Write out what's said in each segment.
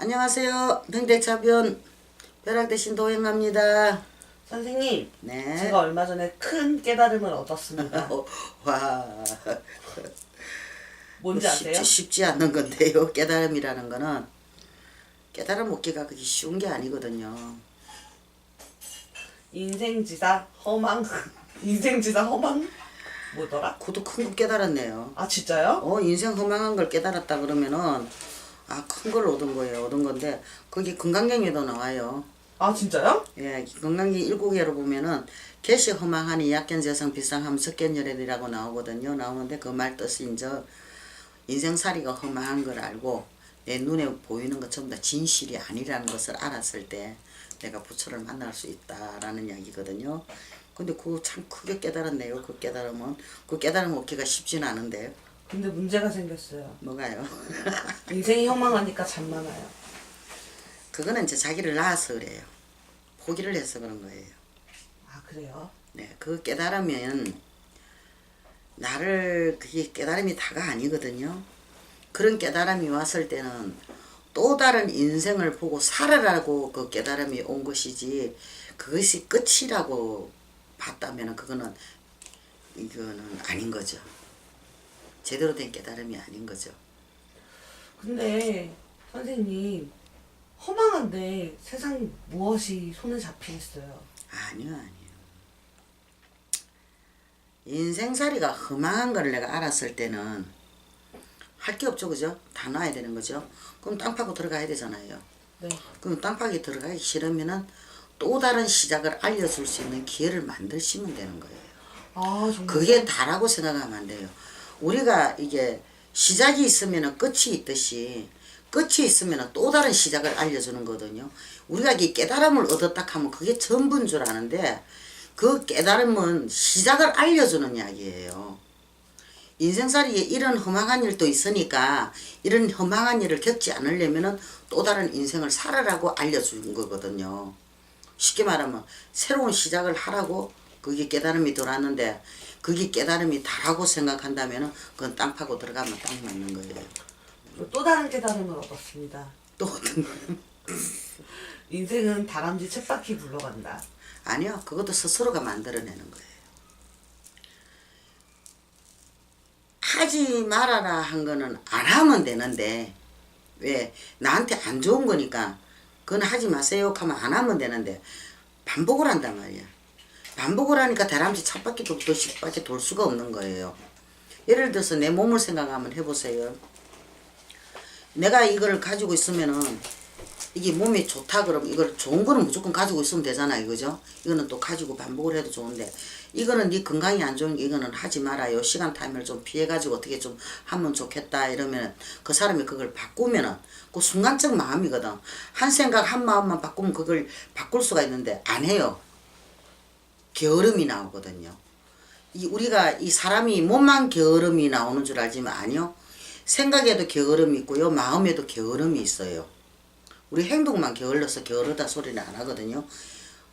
안녕하세요. 평택차변 벼락 대신 도행갑니다. 선생님, 네. 제가 얼마 전에 큰 깨달음을 얻었습니다. 와. 뭔지 아세요? 쉽지 않는 건데요. 깨달음이라는 거는 깨달음 얻기가 그게 쉬운 게 아니거든요. 인생지사 허망. 인생지사 허망? 뭐더라? 그것도 큰 거 깨달았네요. 아 진짜요? 인생 허망한 걸 깨달았다 그러면은 큰 걸 얻은 거예요. 얻은 건데 거기 건강경에도 나와요. 아 진짜요? 예, 건강기 1국에로 보면은 개시 허망하니 약견재성 비상함 석견열애이라고 나오거든요. 나오는데 그 말 뜻이 이제 인생살이가 허망한 걸 알고 내 눈에 보이는 것 전부 다 진실이 아니라는 것을 알았을 때 내가 부처를 만날 수 있다라는 이야기거든요. 근데 그거 참 크게 깨달았네요. 그 깨달음은. 그 깨달음 얻기가 쉽진 않은데요. 근데 문제가 생겼어요. 뭐가요? 인생이 허망하니까 잠만 와요. 그거는 이제 자기를 낳아서 그래요. 포기를 해서 그런 거예요. 아 그래요? 네, 그 깨달으면 나를 그게 깨달음이 다가 아니거든요. 그런 깨달음이 왔을 때는 또 다른 인생을 보고 살아라고 그 깨달음이 온 것이지 그것이 끝이라고 봤다면 이거는 아닌 거죠. 제대로 된 깨달음이 아닌 거죠. 근데 선생님 허망한데 세상 무엇이 손에 잡히겠어요? 아니요. 인생살이가 허망한 걸 내가 알았을 때는 할 게 없죠, 그죠? 다 놔야 되는 거죠. 그럼 땅 파고 들어가야 되잖아요. 네. 그럼 땅 파기 들어가기 싫으면은 또 다른 시작을 알려줄 수 있는 기회를 만드시면 되는 거예요. 아 정말. 그게 다라고 생각하면 안 돼요. 우리가 이게 시작이 있으면은 끝이 있듯이 끝이 있으면은 또 다른 시작을 알려주는 거거든요. 우리가 이 깨달음을 얻었다 하면 그게 전부인 줄 아는데 그 깨달음은 시작을 알려주는 이야기예요. 인생살이에 이런 허망한 일도 있으니까 이런 허망한 일을 겪지 않으려면은 또 다른 인생을 살아라고 알려주는 거거든요. 쉽게 말하면 새로운 시작을 하라고 그게 깨달음이 들어왔는데 그게 깨달음이 다라고 생각한다면은 그건 땅 파고 들어가면 딱 맞는 거예요. 또 다른 깨달음을 얻었습니다. 또 어떤 거요? 인생은 다람쥐 쳇바퀴 굴러간다. 아니요. 그것도 스스로가 만들어내는 거예요. 하지 말아라 한 거는 안 하면 되는데 왜 나한테 안 좋은 거니까 그건 하지 마세요 하면 안 하면 되는데 반복을 한단 말이야. 반복을 하니까 다람쥐 찻바퀴 돌듯이 밖에 돌 수가 없는 거예요. 예를 들어서 내 몸을 생각 한번 해보세요. 내가 이걸 가지고 있으면은 이게 몸에 좋다 그러면 이걸 좋은 거는 무조건 가지고 있으면 되잖아요. 그죠? 이거는 또 가지고 반복을 해도 좋은데 이거는 네 건강이 안 좋은 게 이거는 하지 말아요. 시간 타임을 좀 피해가지고 어떻게 좀 하면 좋겠다 이러면 그 사람이 그걸 바꾸면은 그 순간적 마음이거든. 한 생각 한 마음만 바꾸면 그걸 바꿀 수가 있는데 안 해요. 게으름이 나오거든요. 우리가 이 사람이 몸만 게으름이 나오는 줄 알지만 아니요. 생각에도 게으름이 있고요. 마음에도 게으름이 있어요. 우리 행동만 게을러서 게으르다 소리는 안 하거든요.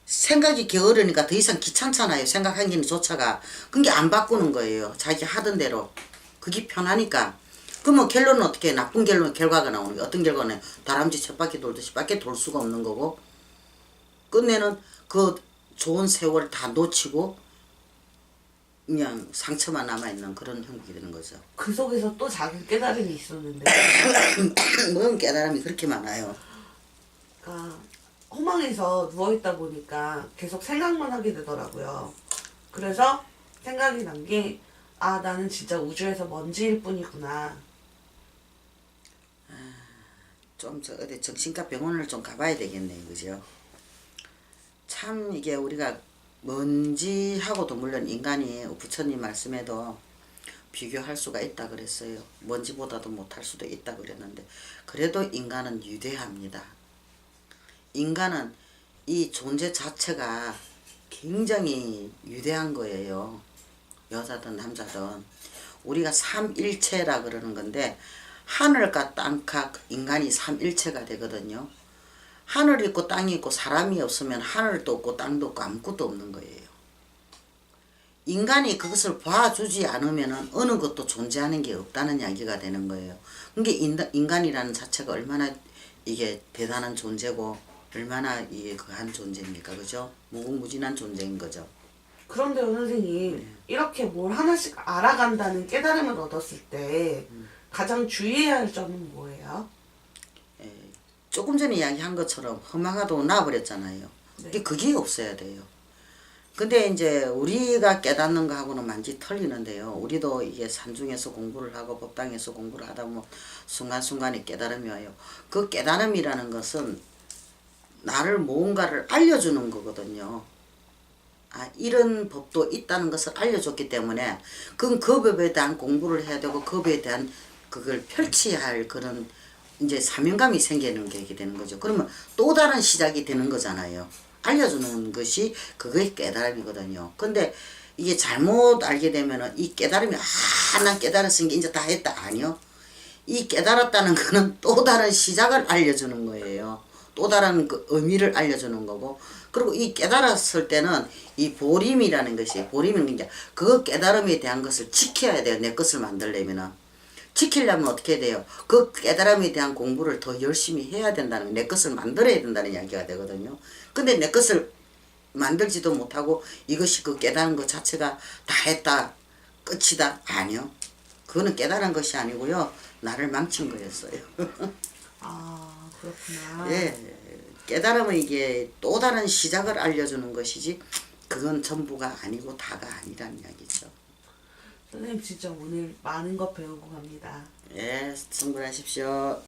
생각이 게으르니까 더 이상 귀찮잖아요. 생각하기는 조차가. 그게 안 바꾸는 거예요. 자기 하던 대로. 그게 편하니까. 그러면 결론은 어떻게 나쁜 결과가 나오는 거예요. 어떤 결과는 다람쥐 쳇바퀴 돌듯이 밖에 돌 수가 없는 거고 끝내는 그 좋은 세월을 다 놓치고 그냥 상처만 남아있는 그런 형국이 되는 거죠. 그 속에서 또 작은 깨달음이 있었는데 뭔 깨달음이 그렇게 많아요. 그러니까 허망해서 누워있다 보니까 계속 생각만 하게 되더라고요. 그래서 생각이 난 게 나는 진짜 우주에서 먼지일 뿐이구나. 좀 어디 정신과 병원을 좀 가봐야 되겠네요. 그죠? 참 이게 우리가 먼지하고도 물론 인간이 부처님 말씀에도 비교할 수가 있다 그랬어요. 먼지보다도 못할 수도 있다 그랬는데 그래도 인간은 위대합니다. 인간은 이 존재 자체가 굉장히 위대한 거예요. 여자든 남자든. 우리가 삼일체라 그러는 건데 하늘과 땅과 인간이 삼일체가 되거든요. 하늘이 있고 땅이 있고 사람이 없으면 하늘도 없고 땅도 없고 아무것도 없는 거예요. 인간이 그것을 봐주지 않으면 어느 것도 존재하는 게 없다는 이야기가 되는 거예요. 그게 인간이라는 자체가 얼마나 이게 대단한 존재고 얼마나 이게 그한 존재입니까, 그죠? 무궁무진한 존재인 거죠. 그런데요, 선생님. 이렇게 뭘 하나씩 알아간다는 깨달음을 얻었을 때 가장 주의해야 할 점은 뭐예요? 조금 전에 이야기한 것처럼 허망하도 나와버렸잖아요. 네. 그게 없어야 돼요. 근데 이제 우리가 깨닫는 거하고는 많이 틀리는데요. 우리도 이게 산중에서 공부를 하고 법당에서 공부를 하다 보면 순간순간에 깨달음이 와요. 그 깨달음이라는 것은 나를 무언가를 알려주는 거거든요. 아, 이런 법도 있다는 것을 알려줬기 때문에 그건 그 법에 대한 공부를 해야 되고 그 법에 대한 그걸 펼쳐야 할 그런 이제 사명감이 생기는 게 되는 거죠. 그러면 또 다른 시작이 되는 거잖아요. 알려주는 것이 그거의 깨달음이거든요. 근데 이게 잘못 알게 되면은 이 깨달음이 난 깨달았으니까 이제 다 했다. 아니요. 이 깨달았다는 거는 또 다른 시작을 알려주는 거예요. 또 다른 그 의미를 알려주는 거고, 그리고 이 깨달았을 때는 이 보림이라는 것이, 보림은 이제 그 깨달음에 대한 것을 지켜야 돼요. 내 것을 만들려면은. 지키려면 어떻게 해야 돼요? 그 깨달음에 대한 공부를 더 열심히 해야 된다는, 내 것을 만들어야 된다는 이야기가 되거든요. 근데 내 것을 만들지도 못하고 이것이 그 깨달은 것 자체가 다 했다, 끝이다. 아니요. 그거는 깨달은 것이 아니고요. 나를 망친 거였어요. 아, 그렇구나. 예. 깨달음은 이게 또 다른 시작을 알려주는 것이지 그건 전부가 아니고 다가 아니라는 이야기죠. 선생님 진짜 오늘 많은 것 배우고 갑니다. 예, 성불하십시오.